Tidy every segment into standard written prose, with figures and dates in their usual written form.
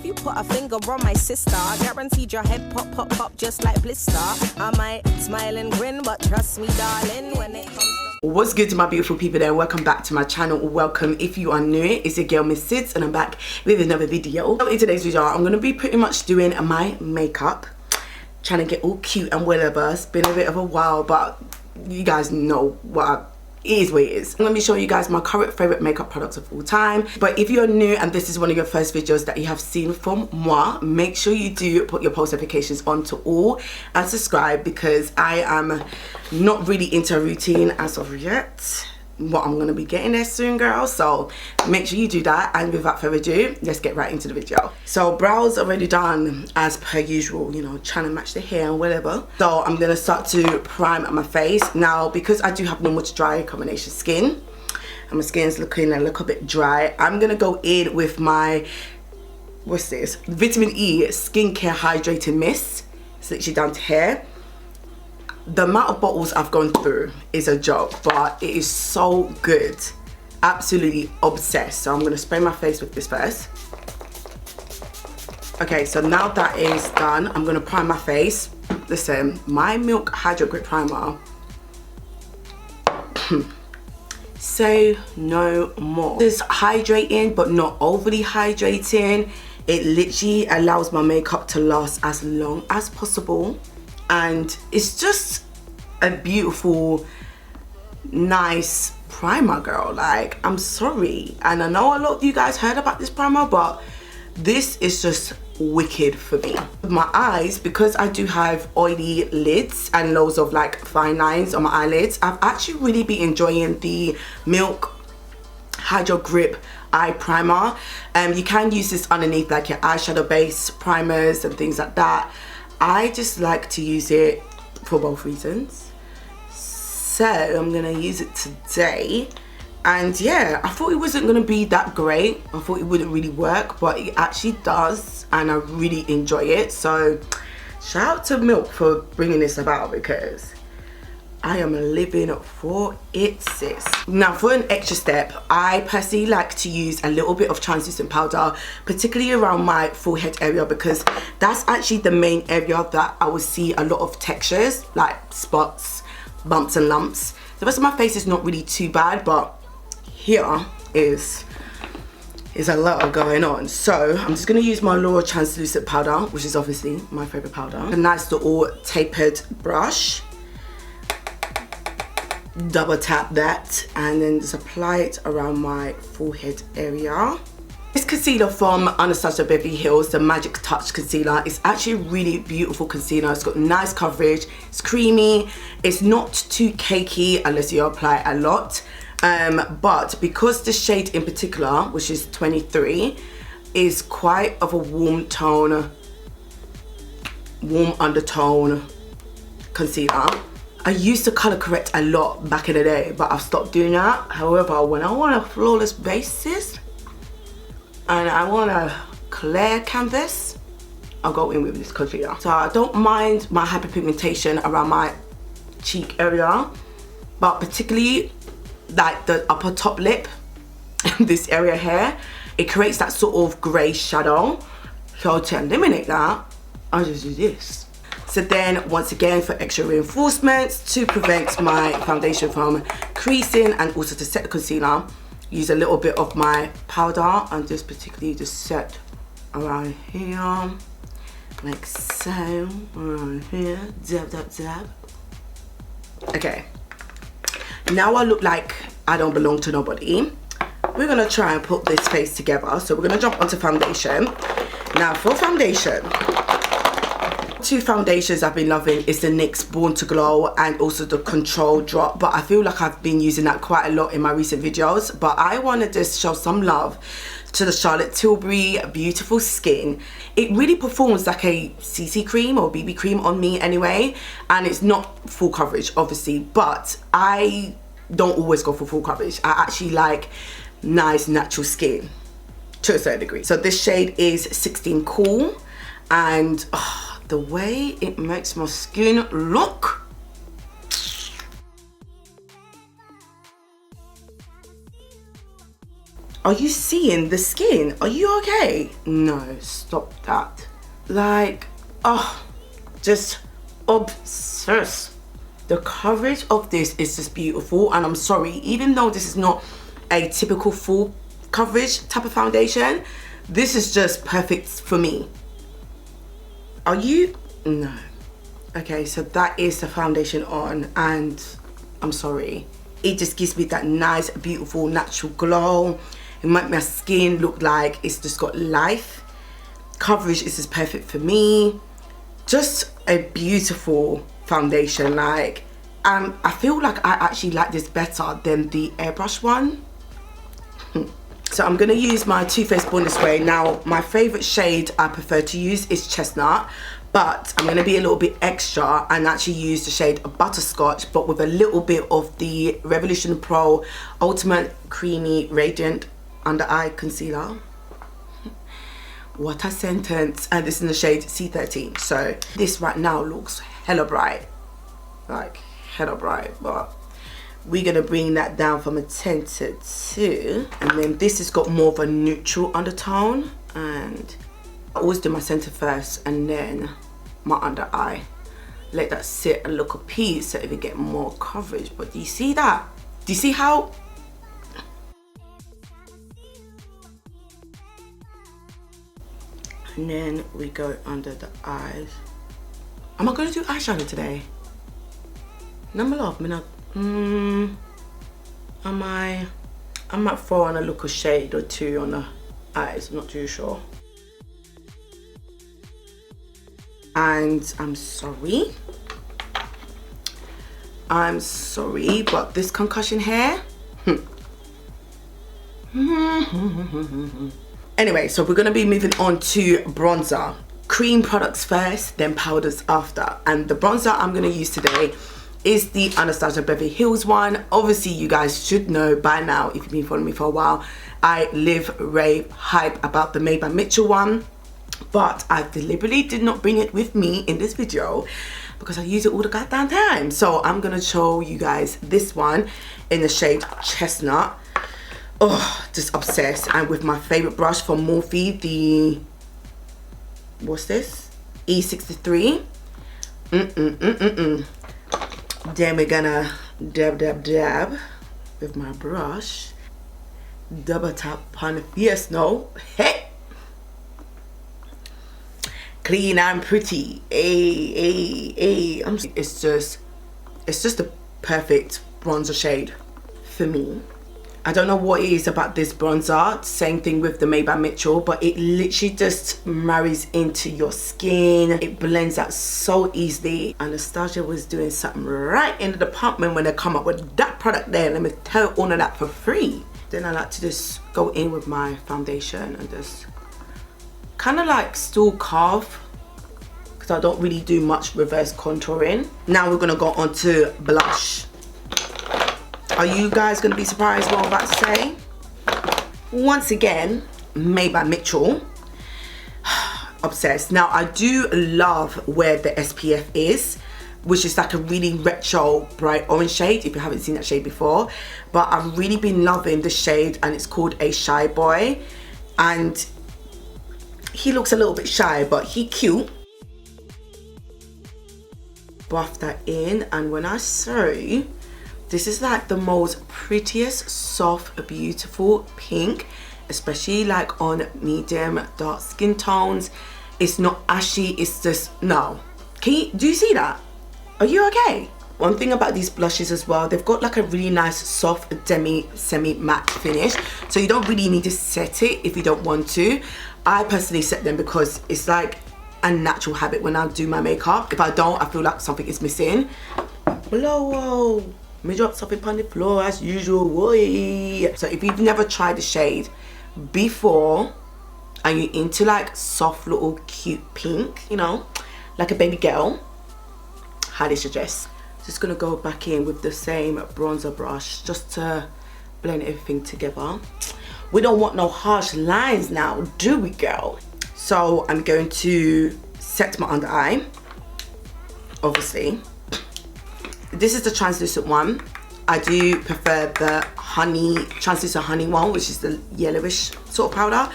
if you put a finger on my sister, guaranteed your head pop, pop, pop just like blister. I might smile and grin, but trust me, darling, when it comes. What's good to my beautiful people there? Welcome back to my channel. Welcome if you are new. It's your girl Miss Sids and I'm back with another video. So in today's video I'm going to be pretty much doing my makeup, trying to get all cute and whatever. It's been a bit of a while, but you guys know it is what it is. I'm going to be showing you guys my current favourite makeup products of all time. But if you're new and this is one of your first videos that you have seen from moi, make sure you do put your post notifications on to all and subscribe, because I am not really into a routine as of yet. What I'm going to be getting there soon, girl. So make sure you do that. And without further ado, let's get right into the video. So brows already done as per usual, you know, trying to match the hair and whatever. So I'm going to start to prime my face. Now, because I do have normal to dry combination skin, and my skin's looking a little bit dry, I'm going to go in with my, what's this? Vitamin E Skincare Hydrating Mist. It's literally down to hair. The amount of bottles I've gone through is a joke, but it is so good. Absolutely obsessed. So I'm going to spray my face with this first. Okay, so now that is done, I'm going to prime my face. Listen, my Milk Hydro Grip Primer, say no more. It's hydrating, but not overly hydrating. It literally allows my makeup to last as long as possible. And it's just a beautiful, nice primer, girl. Like, I'm sorry. And I know a lot of you guys heard about this primer, but this is just wicked for me. With my eyes, because I do have oily lids and loads of like fine lines on my eyelids, I've actually really been enjoying the Milk Hydro Grip Eye Primer. You can use this underneath like your eyeshadow base primers and things like that. I just like to use it for both reasons. So I'm gonna use it today. And yeah, I thought it wasn't gonna be that great. I thought it wouldn't really work, but it actually does, and I really enjoy it. So shout out to Milk for bringing this about, because I am living for it, sis. Now for an extra step, I personally like to use a little bit of translucent powder, particularly around my forehead area, because that's actually the main area that I will see a lot of textures, like spots, bumps and lumps. The rest of my face is not really too bad, but here is a lot going on. So I'm just gonna use my Laura translucent powder, which is obviously my favorite powder. A nice little tapered brush. Double tap that and then just apply it around my forehead area. This concealer from Anastasia Beverly Hills, the Magic Touch concealer, is actually a really beautiful concealer. It's got nice coverage, it's creamy, it's not too cakey unless you apply a lot, but because the shade in particular, which is 23, is quite of a warm tone, warm undertone concealer. I used to color correct a lot back in the day, but I've stopped doing that. However, when I want a flawless basis and I want a clear canvas, I'll go in with this concealer. So I don't mind my hyperpigmentation around my cheek area, but particularly like the upper top lip, this area here, it creates that sort of grey shadow. So to eliminate that, I just do this. So then, once again, for extra reinforcements to prevent my foundation from creasing and also to set the concealer, use a little bit of my powder and just particularly just set around here, like so, around here, dab, dab, dab. Okay, now I look like I don't belong to nobody. We're gonna try and put this face together. So we're gonna jump onto foundation. Now for foundation, two foundations I've been loving is the NYX Born to Glow and also the Control Drop, but I feel like I've been using that quite a lot in my recent videos. But I want to just show some love to the Charlotte Tilbury Beautiful Skin. It really performs like a CC cream or BB cream on me anyway, and it's not full coverage obviously, but I don't always go for full coverage. I actually like nice natural skin to a certain degree. So this shade is 16 Cool, and the way it makes my skin look, Are you seeing the skin? Are you okay? No, stop that. Like, oh, just obsessed. The coverage of this is just beautiful, and I'm sorry, even though this is not a typical full coverage type of foundation, this is just perfect for me. Are you? No. Okay, so that is the foundation on, and I'm sorry, it just gives me that nice, beautiful, natural glow. It makes my skin look like it's just got life. Coverage is just perfect for me. Just a beautiful foundation. Like, I feel like I actually like this better than the airbrush one. So I'm gonna use my Too Faced Born This Way. Now, my favorite shade I prefer to use is chestnut, but I'm gonna be a little bit extra and actually use the shade Butterscotch, but with a little bit of the Revolution Pro Ultimate Creamy Radiant Under Eye Concealer. What a sentence. And this is in the shade C13. So this right now looks hella bright, like hella bright, but we're gonna bring that down from a 10 to 2, and then this has got more of a neutral undertone, and I always do my center first and then my under eye. Let that sit and look a piece so it will get more coverage. But do you see that? Do you see how? And then we go under the eyes. Am I gonna do eyeshadow today? Number love, I might throw on a look of shade or two on the eyes, I'm not too sure. And I'm sorry, but this concussion hair. Anyway, so we're gonna be moving on to bronzer. Cream products first, then powders after. And the bronzer I'm gonna use today is the Anastasia Beverly Hills one. Obviously, you guys should know by now, if you've been following me for a while, I live, rave, hype about the Made by Mitchell one, but I deliberately did not bring it with me in this video because I use it all the goddamn time. So I'm gonna show you guys this one in the shade Chestnut. Oh, just obsessed. And with my favorite brush from Morphe, the, what's this? E63. Then we're gonna dab with my brush. Double tap on the face now. Hey! Clean and pretty. Hey. It's just the perfect bronzer shade for me. I don't know what it is about this bronzer, same thing with the Made by Mitchell, but it literally just marries into your skin. It blends out so easily. Anastasia was doing something right in the department when they come up with that product there. Let me tell you all of that for free. Then I like to just go in with my foundation and just kind of like still carve, because I don't really do much reverse contouring. Now we're gonna go on to blush. Are you guys gonna be surprised what I'm about to say? Once again, Made by Mitchell. Obsessed. Now I do love where the SPF is, which is like a really retro bright orange shade, if you haven't seen that shade before. But I've really been loving the shade, and it's called A Shy Boy. And he looks a little bit shy, but he cute. Buff that in, and when I say, this is like the most prettiest, soft, beautiful pink, especially like on medium dark skin tones. It's not ashy, it's just, no. Do you see that? Are you okay? One thing about these blushes as well, they've got like a really nice soft semi matte finish, so you don't really need to set it if you don't want to. I personally set them because it's like a natural habit when I do my makeup. If I don't, I feel like something is missing. Whoa. Let me drop something on the floor as usual. Boy. So if you've never tried the shade before and you're into like soft little cute pink, you know, like a baby girl, highly suggest. Just gonna go back in with the same bronzer brush just to blend everything together. We don't want no harsh lines now, do we, girl? So I'm going to set my under eye, obviously. This is the translucent one. I do prefer the honey, translucent honey one, which is the yellowish sort of powder.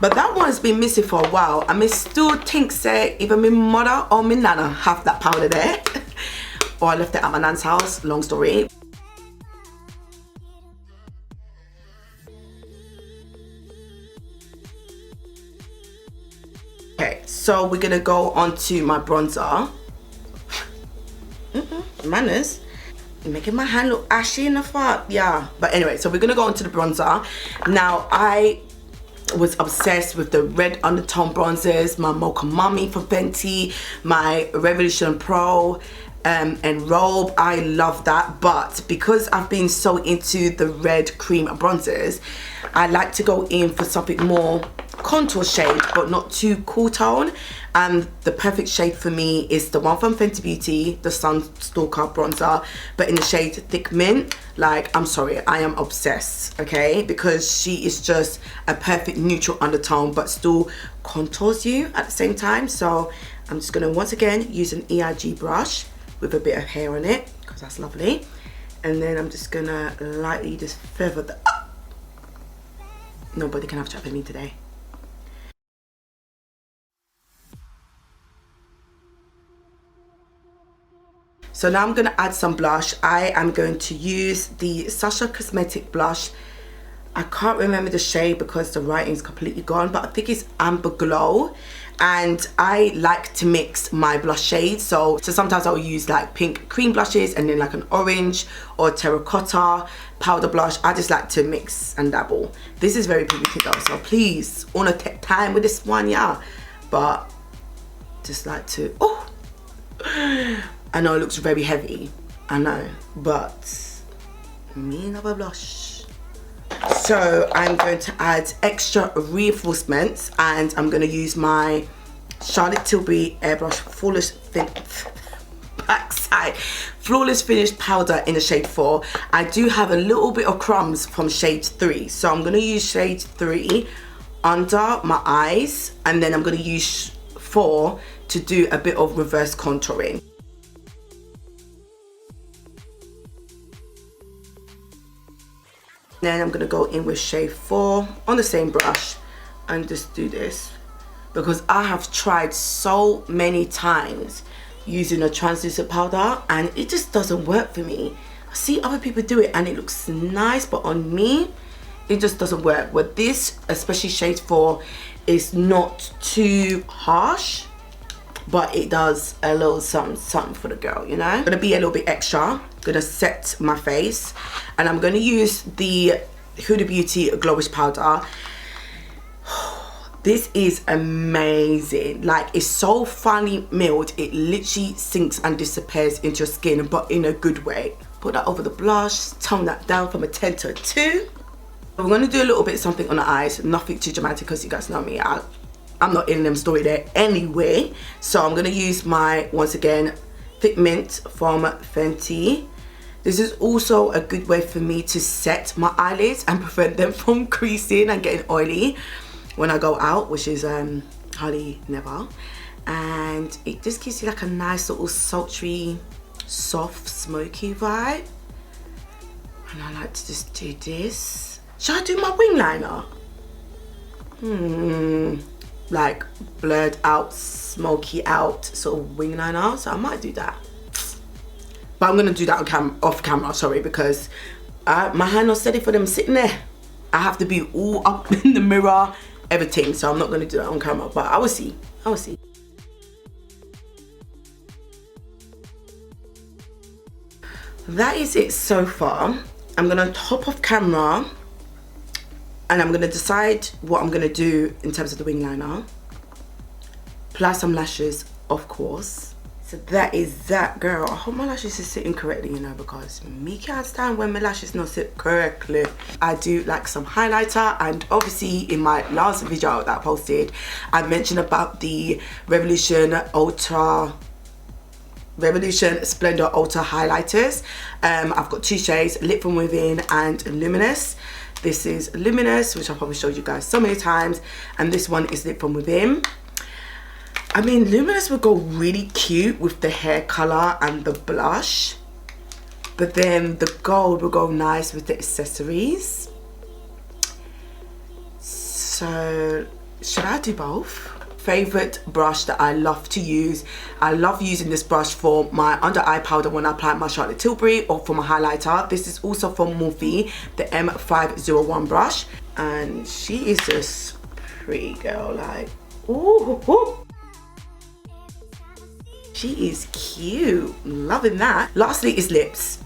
But that one's been missing for a while. I may still think say either my mother or my nana have that powder there. Or I left it at my nan's house, long story. Okay, so we're gonna go on to my bronzer. Manners. You're making my hand look ashy in the front. Yeah, but anyway, so we're gonna go on to the bronzer. Now, I was obsessed with the red undertone bronzers, my Mocha Mummy from Fenty, my Revolution Pro and Robe. I love that, but because I've been so into the red cream bronzers, I like to go in for something more contour shade but not too cool tone, and the perfect shade for me is the one from Fenty Beauty, the Stalk'r bronzer, but in the shade Thick Mint. Like, I'm sorry, I am obsessed, okay, because she is just a perfect neutral undertone but still contours you at the same time. So I'm just gonna once again use an EIG brush with a bit of hair on it because that's lovely, and then I'm just gonna lightly just feather the nobody can have chat with me today. So now I'm going to add some blush. I am going to use the Sasha Cosmetic blush. I can't remember the shade because the writing's completely gone, but I think it's Amber Glow. And I like to mix my blush shades. So sometimes I'll use like pink cream blushes and then like an orange or terracotta powder blush. I just like to mix and dabble. This is very pretty though, so please, wanna take time with this one, yeah. But just like to, oh, I know it looks very heavy, I know, but me love a blush. So I'm going to add extra reinforcements, and I'm going to use my Charlotte Tilbury airbrush flawless finish powder in the shade 4. I do have a little bit of crumbs from shade 3, so I'm going to use shade 3 under my eyes, and then I'm going to use 4 to do a bit of reverse contouring. Then I'm gonna go in with shade 4 on the same brush and just do this, because I have tried so many times using a translucent powder and it just doesn't work for me. I see other people do it and it looks nice, but on me it just doesn't work. With this, especially shade 4, is not too harsh, but it does a little something for the girl, you know. I'm gonna be a little bit extra, gonna set my face, and I'm gonna use the Huda Beauty Glowish powder. This is amazing. Like, it's so finely milled, it literally sinks and disappears into your skin, but in a good way. Put that over the blush, tone that down from a 10 to a 2. We're gonna do a little bit something on the eyes, nothing too dramatic because you guys know me, I'm not in them story there anyway. So I'm gonna use my, once again, Thick Mint from Fenty. This is also a good way for me to set my eyelids and prevent them from creasing and getting oily when I go out, which is hardly never. And it just gives you like a nice little sultry, soft, smoky vibe. And I like to just do this. Should I do my wing liner? Like blurred out, smoky out sort of wing liner, so I might do that, but I'm gonna do that on off camera, sorry, because my hand not steady for them sitting there. I have to be all up in the mirror, everything, so I'm not gonna do that on camera, but I will see. That is it so far. I'm gonna hop off camera and I'm gonna decide what I'm gonna do in terms of the wing liner. Apply some lashes, of course. So that is that, girl. I hope my lashes is sitting correctly, you know, because me can't stand when my lashes not sit correctly. I do like some highlighter, and obviously in my last video that I posted, I mentioned about the Revolution Splendour Ultra highlighters. I've got 2 shades, Lit From Within and Luminous. This is Luminous, which I've probably showed you guys so many times, and this one is Lit From Within. I mean, Luminous would go really cute with the hair color and the blush. but then the gold will go nice with the accessories. So should I do both? Favorite brush that I love to use. I love using this brush for my under eye powder when I apply my Charlotte Tilbury, or for my highlighter. This is also from Morphe, the M501 brush, and she is just pretty girl, like, ooh, ooh. She is cute, loving that. Lastly is lips.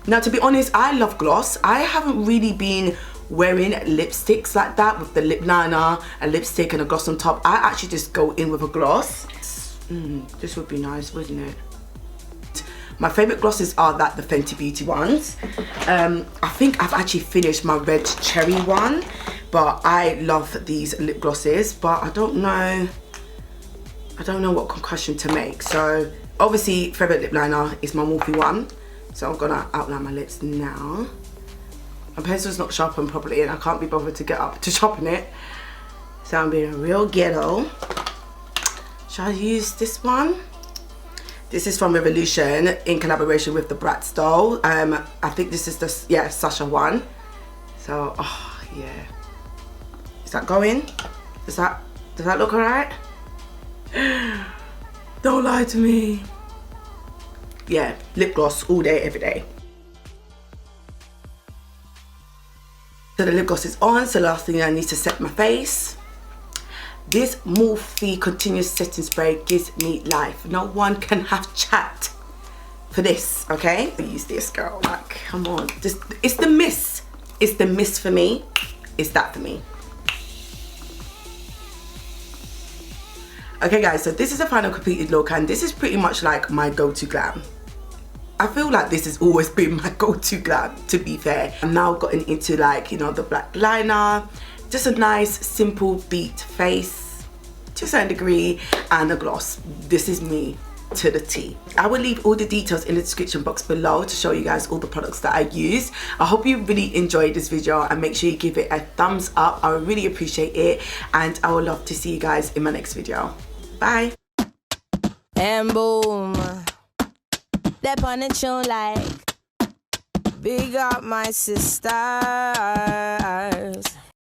Now, to be honest, I love gloss. I haven't really been wearing lipsticks like that with the lip liner, a lipstick and a gloss on top. I actually just go in with a gloss. This would be nice, wouldn't it? My favorite glosses are the Fenty Beauty ones. I think I've actually finished my red cherry one, but I love these lip glosses, but I don't know what concoction to make. So obviously favorite lip liner is my Morphe one, so I'm gonna outline my lips now. My pencil's not sharpened properly and I can't be bothered to get up to sharpen it, so I'm being a real ghetto. Shall I use this one? This is from Revolution in collaboration with the Bratz doll. I think this is the Sasha one. So oh yeah, is that going? Does that look alright? Don't lie to me. Yeah, lip gloss all day every day. So the lip gloss is on, so last thing I need to set my face. This Morphe Continuous Setting Spray gives me life. No one can have chat for this, okay? I use this, girl, like, come on. Just, it's the mist. It's the mist for me. It's that for me. Okay guys, so this is the final completed look, and this is pretty much like my go-to glam. I feel like this has always been my go-to glam, to be fair. I'm now gotten into, like, you know, the black liner, just a nice simple beat face to a certain degree, and a gloss. This is me to the T. I will leave all the details in the description box below to show you guys all the products that I use. I hope you really enjoyed this video, and make sure you give it a thumbs up. I would really appreciate it, and I would love to see you guys in my next video. Bye. And boom, that on the show like big up my sisters.